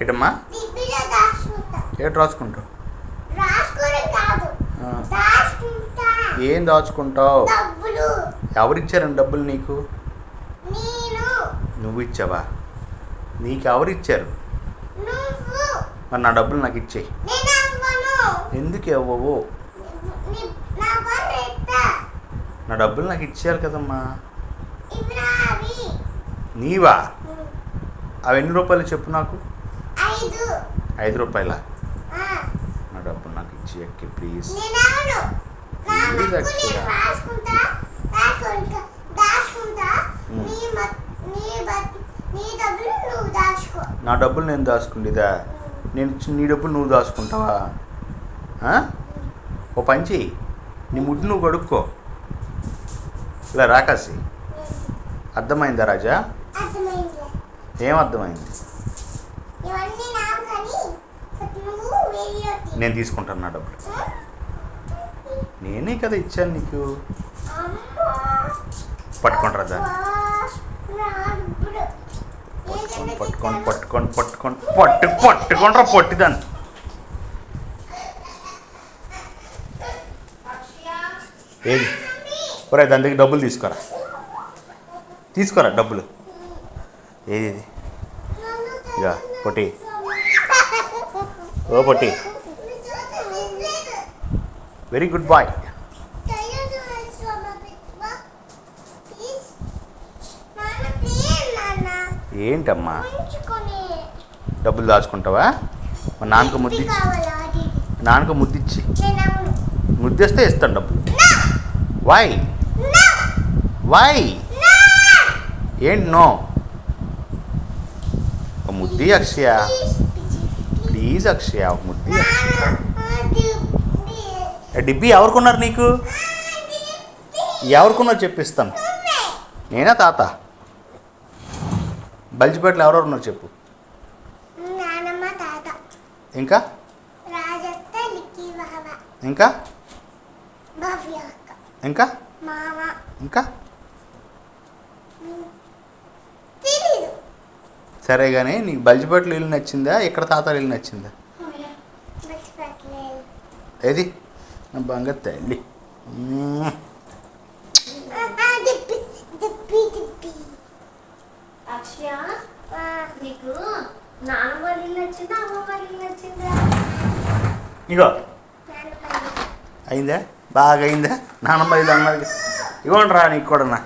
ఏటమ్మా ఏటు రాసుకుంటావు? ఏం దాచుకుంటావు? ఎవరిచ్చారండి డబ్బులు నీకు? నువ్వు ఇచ్చావా? నీకు ఎవరు ఇచ్చారు? మరి నా డబ్బులు నాకు ఇచ్చేయి. ఎందుకు ఇవ్వవు? నా డబ్బులు నాకు ఇచ్చేయాలి కదమ్మా. నీవా? అవి ఎన్ని రూపాయలు చెప్పు నాకు. 5 రూపాయలా? నా డబ్బులు నాకు ఇచ్చి ఎక్కి ప్లీజ్. నా డబ్బులు నేను దాచుకుంటేదా? నీ డబ్బులు నువ్వు దాచుకుంటావా? ఓ పని చెయ్యి, నీ ముడ్డు నువ్వు కడుక్కో. ఇలా రాకాసి. అర్థమైందా రాజా? ఏం అర్థమైంది? నేను తీసుకుంటాను నా డబ్బులు. నేనే కదా ఇచ్చాను నీకు. పట్టుకుంటారా దాన్ని? పట్టుకోండిరా పొట్టిదాన్ని. ఏది ఒరే దాని దగ్గర డబ్బులు తీసుకోరా డబ్బులు. ఏది ఇక పొట్టి, ఓ పొట్టి, వెరీ గుడ్ బాయ్. ఏంటమ్మా డబ్బులు దాచుకుంటావా? మా నాన్నకు ముద్దిచ్చి ముద్దిస్తే ఇస్తాను డబ్బులు. వై ఏంటి నో? ఒక ముద్ది అక్షయ ప్లీజ్. అక్షయ ఒక ముద్ది. డిబ్బి ఎవరుకున్నారు నీకు? ఎవరుకున్నారు చెప్పిస్తాను. నేనా తాత? బల్జిపేటలో ఎవరెవరున్నారు చెప్పు. ఇంకా ఇంకా ఇంకా ఇంకా సరే కానీ నీకు బల్జిపేటలో ఇల్లు నచ్చిందా, ఇక్కడ తాతల ఇల్లు నచ్చిందా? ఏది నా బంగారు తల్లి. ఇగో అయిందా? బాగా అయిందా? నాన్నమ్మ ఇల్లు అన్నది. ఇవ్వండి రా నీకు కూడా.